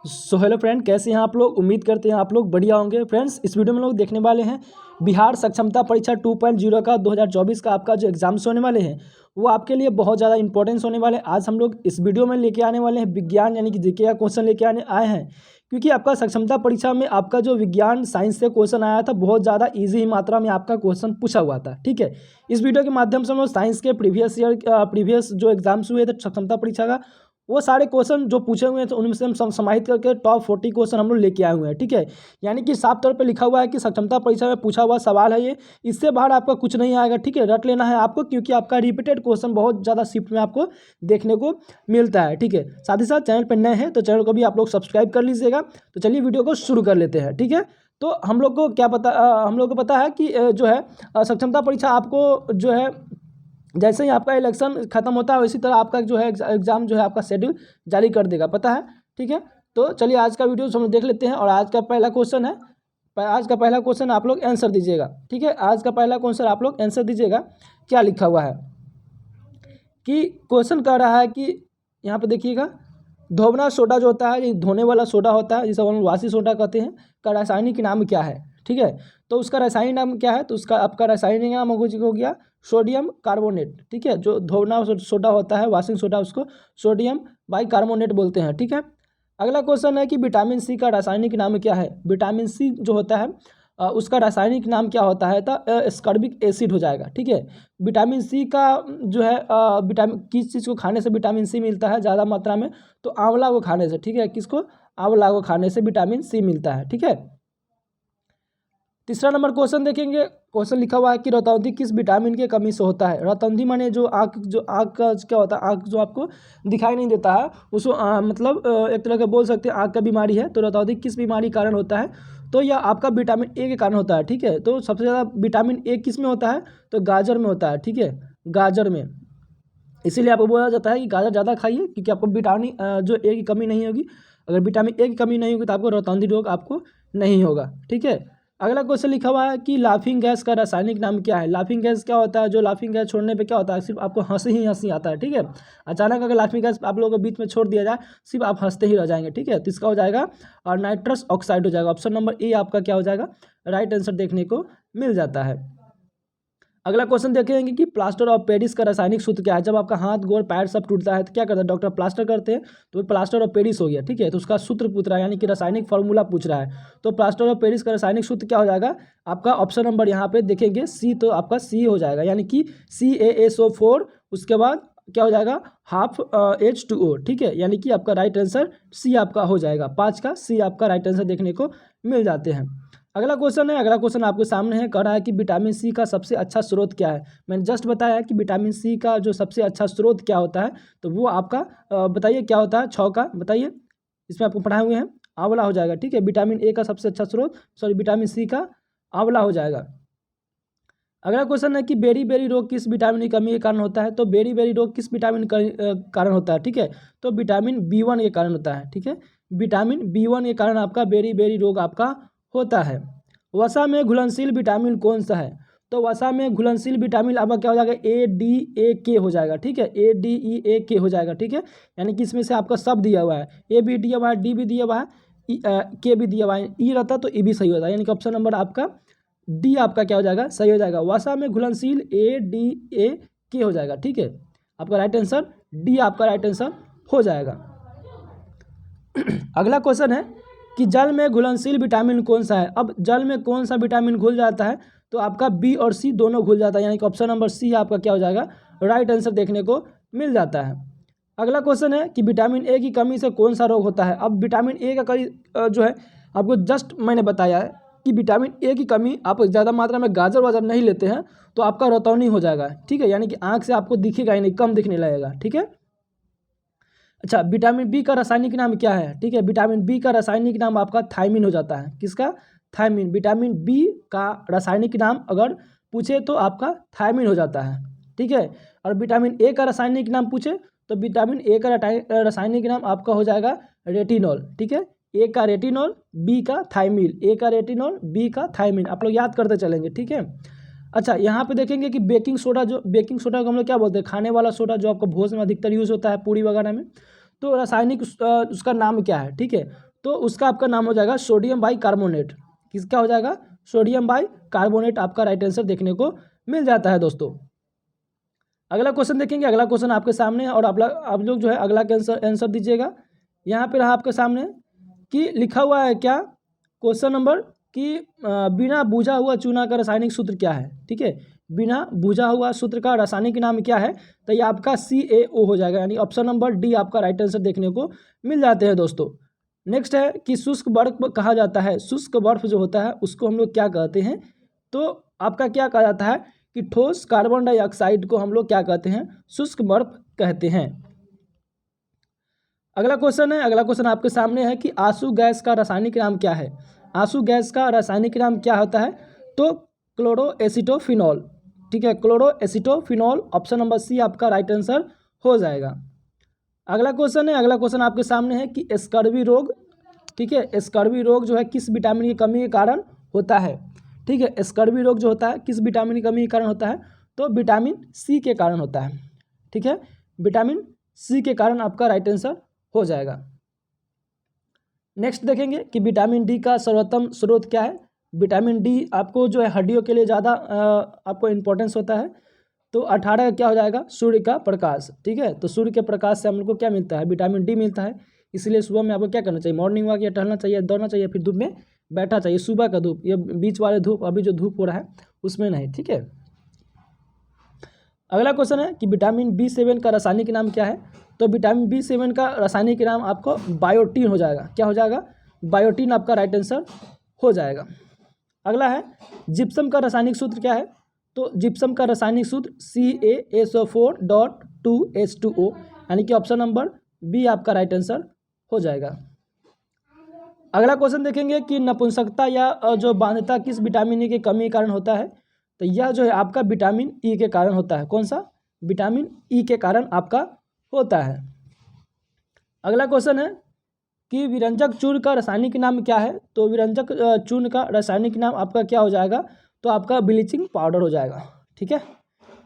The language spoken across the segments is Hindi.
सो हेलो फ्रेंड, कैसे हैं आप लोग। उम्मीद करते हैं आप लोग बढ़िया होंगे। फ्रेंड्स, इस वीडियो में लोग देखने वाले हैं बिहार सक्षमता परीक्षा 2.0 का 2024 का आपका जो एग्जाम्स होने वाले हैं वो आपके लिए बहुत ज़्यादा इंपॉर्टेंस होने वाले हैं। आज हम लोग इस वीडियो में लेके आने वाले हैं विज्ञान यानी कि जीके का क्वेश्चन लेके आए हैं, क्योंकि आपका सक्षमता परीक्षा में आपका जो विज्ञान साइंस से क्वेश्चन आया था बहुत ज़्यादा ईजी मात्रा में आपका क्वेश्चन पूछा हुआ था। ठीक है, इस वीडियो के माध्यम से हम लोग साइंस के प्रीवियस जो एग्जाम्स हुए थे सक्षमता परीक्षा का वो सारे क्वेश्चन जो पूछे हुए हैं तो उनमें से हम समाहित करके टॉप 40 क्वेश्चन हम लोग लेके आए हुए हैं। ठीक है, यानी कि साफ तौर पे लिखा हुआ है कि सक्षमता परीक्षा में पूछा हुआ सवाल है ये, इससे बाहर आपका कुछ नहीं आएगा। ठीक है, रट लेना है आपको, क्योंकि आपका रिपीटेड क्वेश्चन बहुत ज़्यादा शिफ्ट में आपको देखने को मिलता है। ठीक है, साथ ही साथ चैनल पर नए हैं तो चैनल को भी आप लोग सब्सक्राइब कर लीजिएगा। तो चलिए वीडियो को शुरू कर लेते हैं। ठीक है, तो हम लोग को क्या पता हम लोग को पता है कि जो है सक्षमता परीक्षा आपको जो है जैसे ही आपका इलेक्शन खत्म होता है उसी तरह आपका जो है एग्जाम जो है आपका शेड्यूल जारी कर देगा, पता है। ठीक है, तो चलिए आज का वीडियो हम देख लेते हैं। और आज का पहला क्वेश्चन है, आज का पहला क्वेश्चन आप लोग आंसर दीजिएगा। ठीक है, आज का पहला क्वेश्चन आप लोग आंसर दीजिएगा। क्या लिखा हुआ है कि क्वेश्चन कह रहा है कि यहाँ पे देखिएगा, धोबना सोडा जो होता है, ये धोने वाला सोडा होता है जिसे हम वासी सोडा कहते हैं, का रासायनिक नाम क्या है। ठीक है, तो उसका रासायनिक नाम क्या है, तो उसका आपका रासायनिक नाम हो गया सोडियम कार्बोनेट। ठीक है, जो धोबना सोडा होता है वाशिंग सोडा उसको सोडियम बाइकार्बोनेट बोलते हैं। ठीक है, अगला क्वेश्चन है कि विटामिन सी का रासायनिक नाम क्या है। विटामिन सी जो होता है उसका रासायनिक नाम क्या होता है, तो एस्कॉर्बिक एसिड हो जाएगा। ठीक है, विटामिन सी का जो है विटामिन किस चीज़ को खाने से विटामिन सी मिलता है ज़्यादा मात्रा में, तो आंवला को खाने से। ठीक है, किसको, आंवला को खाने से विटामिन सी मिलता है। ठीक है, तीसरा नंबर क्वेश्चन देखेंगे। क्वेश्चन लिखा हुआ है कि रतौंधी किस विटामिन की कमी से होता है। रतौंधी माने जो आँख का क्या होता है, आँख जो आपको दिखाई नहीं देता है उसको मतलब एक तरह का बोल सकते हैं आँख का बीमारी है। तो रतौंधी किस बीमारी कारण होता है, तो यह आपका विटामिन ए के कारण होता है। ठीक है, तो सबसे ज़्यादा विटामिन ए किस में होता है, तो गाजर में होता है। ठीक है, गाजर में, इसीलिए आपको बोला जाता है कि गाजर ज़्यादा खाइए, क्योंकि आपको विटामिन जो ए की कमी नहीं होगी। अगर विटामिन ए की कमी नहीं होगी तो आपको रतौंधी रोग आपको नहीं होगा। ठीक है, अगला क्वेश्चन लिखा हुआ है कि लाफिंग गैस का रासायनिक नाम क्या है। लाफिंग गैस क्या होता है, जो लाफिंग गैस छोड़ने पे क्या होता है, सिर्फ आपको हंसी ही हंसी आता है। ठीक है, अचानक अगर लाफिंग गैस आप लोगों को बीच में छोड़ दिया जाए सिर्फ आप हंसते ही रह जाएंगे। ठीक है, तो इसका हो जाएगा और नाइट्रस ऑक्साइड हो जाएगा। ऑप्शन नंबर ए आपका क्या हो जाएगा, राइट आंसर देखने को मिल जाता है। अगला क्वेश्चन देखेंगे कि प्लास्टर ऑफ पेरिस का रासायनिक सूत्र क्या है। जब आपका हाथ गोड़ पैर सब टूटता है तो क्या करता है, डॉक्टर प्लास्टर करते हैं, तो प्लास्टर ऑफ पेरिस हो गया। ठीक है, तो उसका सूत्र पूछ रहा है, यानी कि रासायनिक फार्मूला पूछ रहा है। तो प्लास्टर ऑफ पेरिस का रासायनिक सूत्र क्या हो जाएगा आपका, ऑप्शन नंबर यहाँ पे देखेंगे सी, तो आपका सी हो जाएगा, यानी कि CaSO4, उसके बाद क्या हो जाएगा हाफ H2O। ठीक है, यानी कि आपका राइट आंसर सी आपका हो जाएगा, 5 का सी आपका राइट आंसर देखने को मिल जाते हैं। अगला क्वेश्चन है, अगला क्वेश्चन आपके सामने है, कह रहा है कि विटामिन सी का सबसे अच्छा स्रोत क्या है। मैंने जस्ट बताया कि विटामिन सी का जो सबसे अच्छा स्रोत क्या होता है, तो वो आपका बताइए क्या होता है, 6 का बताइए, इसमें आपको पढ़ाए हुए हैं, आंवला हो जाएगा। ठीक है, विटामिन ए का सबसे अच्छा स्रोत, सॉरी विटामिन सी का आंवला हो जाएगा। अगला क्वेश्चन है कि बेरी बेरी रोग किस विटामिन की कमी के कारण होता है। तो बेरी बेरी रोग किस विटामिन का कारण होता है, ठीक है, तो विटामिन B1 के कारण होता है। ठीक है, विटामिन B1 के कारण आपका बेरी बेरी रोग आपका होता है। वसा में घुलनशील विटामिन कौन सा है, तो वसा में घुलनशील विटामिन आपका क्या हो जाएगा, ADAK हो जाएगा। ठीक है, ADEAK हो जाएगा। ठीक है, यानी कि इसमें से आपका सब दिया हुआ है, ए भी दिया हुआ है, डी भी दिया हुआ है, के भी दिया हुआ है, ई रहता तो ई भी सही होता है, यानी कि ऑप्शन नंबर आपका डी आपका क्या हो जाएगा, सही हो जाएगा। वसा में घुलनशील ADAK हो जाएगा। ठीक है, आपका राइट आंसर डी आपका राइट आंसर हो जाएगा। अगला क्वेश्चन है कि जल में घुलनशील विटामिन कौन सा है। अब जल में कौन सा विटामिन घुल जाता है, तो आपका बी और सी दोनों घुल जाता है, यानी कि ऑप्शन नंबर सी आपका क्या हो जाएगा, राइट आंसर देखने को मिल जाता है। अगला क्वेश्चन है कि विटामिन ए की कमी से कौन सा रोग होता है। अब विटामिन ए का जो है आपको जस्ट मैंने बताया है कि विटामिन ए की कमी, आप ज़्यादा मात्रा में गाजर वाजर नहीं लेते हैं तो आपका रतौनी हो जाएगा। ठीक है, यानी कि आँख से आपको दिखेगा ही नहीं, कम दिखने लगेगा। ठीक है, अच्छा, विटामिन बी का रासायनिक नाम क्या है। ठीक है, विटामिन बी का रासायनिक नाम आपका थायमिन हो जाता है। किसका, थायमिन। विटामिन बी का रासायनिक नाम अगर पूछे तो आपका थायमिन हो जाता है। ठीक है, और विटामिन ए का रासायनिक नाम पूछे तो विटामिन ए का रासायनिक नाम आपका हो जाएगा रेटिनॉल। ठीक है, ए का रेटिनॉल, बी का थायमिन, ए का रेटिनॉल, बी का थायमिन, आप लोग याद करते चलेंगे। ठीक है, अच्छा, यहाँ पे देखेंगे कि बेकिंग सोडा, जो बेकिंग सोडा को हम लोग क्या बोलते हैं, खाने वाला सोडा, जो आपको भोजन में अधिकतर यूज़ होता है पूरी वगैरह में, तो रासायनिक उसका नाम क्या है। ठीक है, तो उसका आपका नाम हो जाएगा सोडियम बाइकार्बोनेट। किसका हो जाएगा? सोडियम बाइकार्बोनेट आपका राइट आंसर देखने को मिल जाता है दोस्तों। अगला क्वेश्चन देखेंगे। अगला क्वेश्चन आपके सामने है और आप लोग जो है अगला के आंसर दीजिएगा। यहाँ पे रहा आपके सामने कि लिखा हुआ है क्या क्वेश्चन नंबर कि बिना बुझा हुआ चूना का रासायनिक सूत्र क्या है। ठीक है, बिना बुझा हुआ सूत्र का रासायनिक नाम क्या है? तो ये आपका CaO हो जाएगा, यानी ऑप्शन नंबर डी आपका राइट आंसर देखने को मिल जाते हैं दोस्तों। नेक्स्ट है कि शुष्क बर्फ कहा जाता है। शुष्क बर्फ जो होता है उसको हम लोग क्या कहते हैं? तो आपका क्या कहा जाता है कि ठोस कार्बन डाइऑक्साइड को हम लोग क्या कहते हैं? शुष्क बर्फ कहते हैं। अगला क्वेश्चन है। अगला क्वेश्चन आपके सामने है कि आंसू गैस का रासायनिक नाम क्या है? आंसू गैस का रासायनिक नाम क्या होता है? तो क्लोरोएसिटोफिनॉल। ठीक है, क्लोरोएसिटोफिनॉल ऑप्शन नंबर सी आपका राइट आंसर हो जाएगा। अगला क्वेश्चन है। अगला क्वेश्चन आपके सामने है कि स्कर्वी रोग, ठीक है, स्कर्वी रोग जो है किस विटामिन की कमी के कारण होता है? ठीक है, स्कर्वी रोग जो होता है किस विटामिन की कमी के कारण होता है? तो विटामिन सी के कारण होता है। ठीक है, विटामिन सी के कारण आपका राइट आंसर हो जाएगा। नेक्स्ट देखेंगे कि विटामिन डी का सर्वोत्तम स्रोत क्या है। विटामिन डी आपको जो है हड्डियों के लिए ज़्यादा आपको इम्पोर्टेंस होता है। तो 18 क्या हो जाएगा? सूर्य का प्रकाश। ठीक है, तो सूर्य के प्रकाश से हम लोग को क्या मिलता है? विटामिन डी मिलता है। इसलिए सुबह में आपको क्या करना चाहिए? मॉर्निंग वॉक या टहलना चाहिए, दौड़ना चाहिए, फिर धूप में बैठना चाहिए। सुबह का धूप, ये बीच वाले धूप, अभी जो धूप हो रहा है उसमें नहीं। ठीक है, अगला क्वेश्चन है कि विटामिन B7 का रासायनिक नाम क्या है? तो विटामिन B7 का रासायनिक नाम आपको बायोटीन हो जाएगा। क्या हो जाएगा? बायोटीन आपका राइट आंसर हो जाएगा। अगला है जिप्सम का रासायनिक सूत्र क्या है? तो जिप्सम का रासायनिक सूत्र CaSO4.2H2O, यानी कि ऑप्शन नंबर बी आपका राइट आंसर हो जाएगा। अगला क्वेश्चन देखेंगे कि नपुंसकता या जो बाध्यता किस विटामिन ई की कमी के कारण होता है? तो यह जो है आपका विटामिन ई के कारण होता है। कौन सा? विटामिन ई के कारण आपका होता है। अगला क्वेश्चन है कि विरंजक चूर्ण का रासायनिक नाम क्या है? तो विरंजक चूर्ण का रासायनिक नाम आपका क्या हो जाएगा? तो आपका ब्लीचिंग पाउडर हो जाएगा। ठीक है,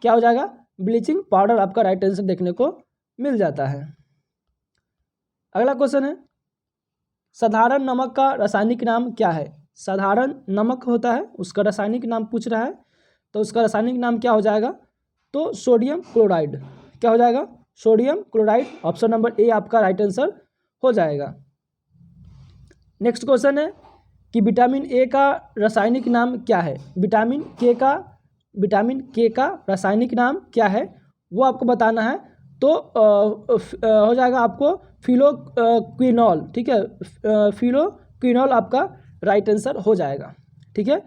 क्या हो जाएगा? ब्लीचिंग पाउडर आपका राइट आंसर देखने को मिल जाता है। अगला क्वेश्चन है साधारण नमक का रासायनिक नाम क्या है? साधारण नमक होता है उसका रासायनिक नाम पूछ रहा है, तो उसका रासायनिक नाम क्या हो जाएगा? तो सोडियम क्लोराइड। क्या हो जाएगा? Sodium chloride option number A आपका राइट आंसर हो जाएगा। नेक्स्ट क्वेश्चन है कि विटामिन ए का रासायनिक नाम क्या है? विटामिन के का रासायनिक नाम क्या है वो आपको बताना है। तो हो जाएगा आपको फिलोक्विनॉल। ठीक है, फिलोक्विनॉल आपका राइट आंसर हो जाएगा। ठीक है,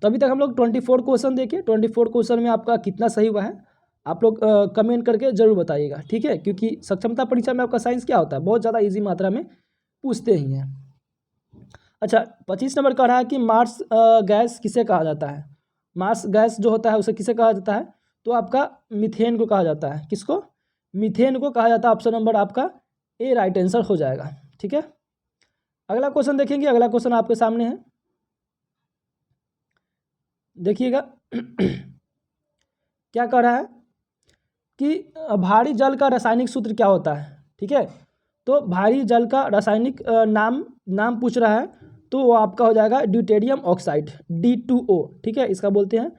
तो अभी तक हम लोग 24 क्वेश्चन देखे। 24 क्वेश्चन में आपका कितना सही हुआ है आप लोग कमेंट करके जरूर बताइएगा। ठीक है, क्योंकि सक्षमता परीक्षा में आपका साइंस क्या होता है? बहुत ज़्यादा ईजी मात्रा में पूछते ही हैं। अच्छा, 25 नंबर का रहा है कि मार्स गैस किसे कहा जाता है? मार्स गैस जो होता है उसे किसे कहा जाता है? तो आपका मीथेन को कहा जाता है। किसको? मीथेन को कहा जाता है। ऑप्शन नंबर आपका ए राइट आंसर हो जाएगा। ठीक है, अगला क्वेश्चन देखेंगे। अगला क्वेश्चन आपके सामने है, देखिएगा क्या कह रहा है कि भारी जल का रासायनिक सूत्र क्या होता है? ठीक है, तो भारी जल का रासायनिक नाम पूछ रहा है, तो वो आपका हो जाएगा ड्यूटेरियम ऑक्साइड, D2O। ठीक है, इसका बोलते हैं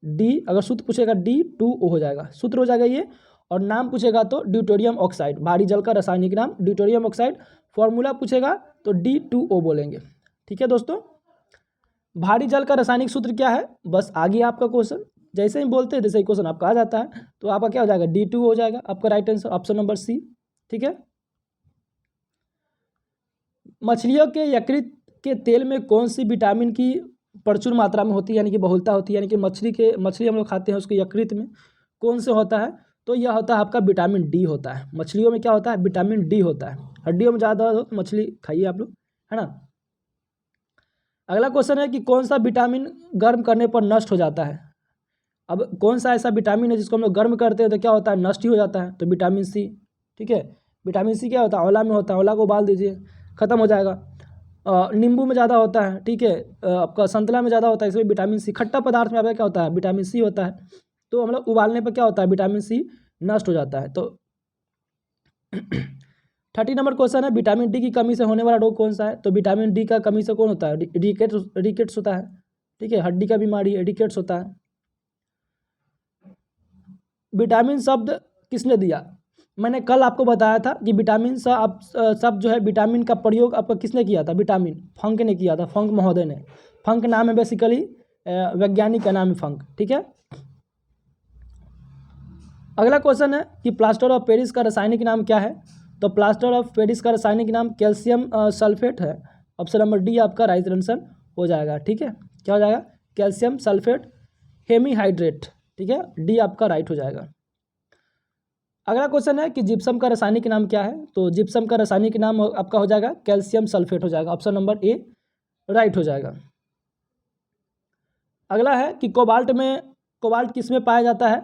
डी, अगर सूत्र पूछेगा D2O हो जाएगा, सूत्र हो जाएगा ये, और नाम पूछेगा तो ड्यूटेरियम ऑक्साइड। भारी जल का रासायनिक नाम ड्यूटेरियम ऑक्साइड, फॉर्मूला पूछेगा तो D2O बोलेंगे। ठीक है दोस्तों, भारी जल का रासायनिक सूत्र क्या है? बस आ गया आपका क्वेश्चन, जैसे ही बोलते हैं जैसे ही क्वेश्चन आपका आ जाता है, तो आपका क्या हो जाएगा? D2 हो जाएगा आपका right answer, option number C. ठीक है, मछलियों के यकृत के तेल में कौन सी विटामिन की प्रचुर मात्रा में होती है, यानी कि बहुलता होती है? यानी कि मछली हम लोग खाते हैं उसके यकृत में कौन से होता है? तो यह होता है आपका विटामिन डी होता है। मछलियों में क्या होता है? विटामिन डी होता है। हड्डियों में ज़्यादा हो तो मछली खाइए आप लोग, है ना। अगला क्वेश्चन है कि कौन सा विटामिन गर्म करने पर नष्ट हो जाता है? अब कौन सा ऐसा विटामिन है जिसको हम लोग गर्म करते हैं तो क्या होता है? नष्ट ही हो जाता है। तो विटामिन सी। ठीक है, विटामिन सी क्या होता है? आंवला में होता है, आंवला को उबाल दीजिए, खत्म हो जाएगा। नींबू में ज़्यादा होता है। ठीक है, आपका संतरा में ज़्यादा होता है, इसमें विटामिन सी। खट्टा पदार्थ में आपका क्या होता है? विटामिन सी होता है। तो हम लोग उबालने पर क्या होता है? विटामिन सी नष्ट हो जाता है। तो 30 नंबर क्वेश्चन है, विटामिन डी की कमी से होने वाला रोग कौन सा है? तो विटामिन डी का कमी से कौन होता है? रिकेट्स होता है। ठीक है, हड्डी का बीमारी है, रिकेट्स होता है। विटामिन शब्द किसने दिया? मैंने कल आपको बताया था कि विटामिन शब्द जो है, विटामिन का प्रयोग आपका किसने किया था? विटामिन फंक ने किया था, फंक महोदय ने। फंक नाम है बेसिकली, वैज्ञानिक का नाम है फंक। ठीक है, अगला क्वेश्चन है कि प्लास्टर ऑफ पेरिस का रासायनिक नाम क्या है? तो प्लास्टर ऑफ पेरिस का रासायनिक नाम कैल्शियम सल्फेट है। ऑप्शन नंबर डी आपका राइट आंसर हो जाएगा। ठीक है, क्या हो जाएगा? Calcium sulphate hemihydrate. ठीक है, डी आपका राइट हो जाएगा। अगला क्वेश्चन है कि जिप्सम का रासायनिक नाम क्या है? तो जिप्सम का रासायनिक नाम आपका हो जाएगा कैल्शियम सल्फेट हो जाएगा। ऑप्शन नंबर ए राइट हो जाएगा। अगला है कि कोबाल्ट किस में पाया जाता है?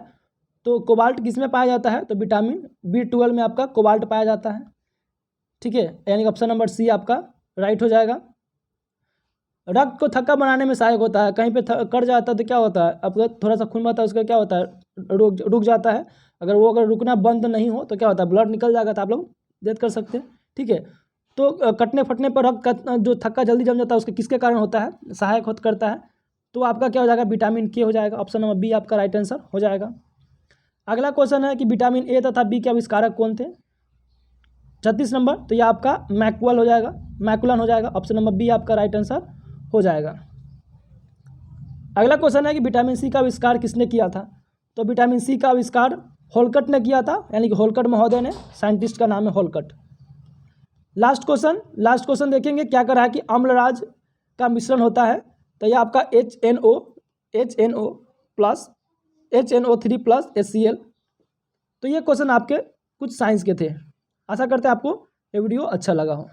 तो कोबाल्ट किस में पाया जाता है? तो विटामिन B12 में आपका कोबाल्ट पाया जाता है। ठीक है, यानी कि ऑप्शन नंबर सी आपका राइट हो जाएगा। रक्त को थक्का बनाने में सहायक होता है। कहीं पे कट जाता है तो क्या होता है? आपका थोड़ा सा खून बहता है, उसका क्या होता है? रुक जाता है। अगर रुकना बंद नहीं हो तो क्या होता है? ब्लड निकल जाएगा, तो आप लोग डेथ कर सकते हैं। ठीक है, तो कटने फटने पर रक्त का जो थक्का जल्दी जम जाता है, उसके किसके कारण होता है? सहायक करता है। तो आपका क्या हो जाएगा? विटामिन के हो जाएगा। ऑप्शन नंबर बी आपका राइट आंसर हो जाएगा। अगला क्वेश्चन है कि विटामिन ए तथा बी के आविष्कारक कौन थे? 36 नंबर, तो ये आपका मैक्यूलन हो जाएगा। ऑप्शन नंबर बी आपका राइट आंसर हो जाएगा। अगला क्वेश्चन है कि विटामिन सी का आविष्कार किसने किया था? तो विटामिन सी का आविष्कार होलकट ने किया था, यानी कि होलकट महोदय ने। साइंटिस्ट का नाम है होलकट। लास्ट क्वेश्चन देखेंगे क्या कर रहा है कि अम्लराज का मिश्रण होता है। तो यह आपका HNO+HNO3 प्लस HCl। तो ये क्वेश्चन आपके कुछ साइंस के थे। आशा करते हैं आपको ये वीडियो अच्छा लगा हो।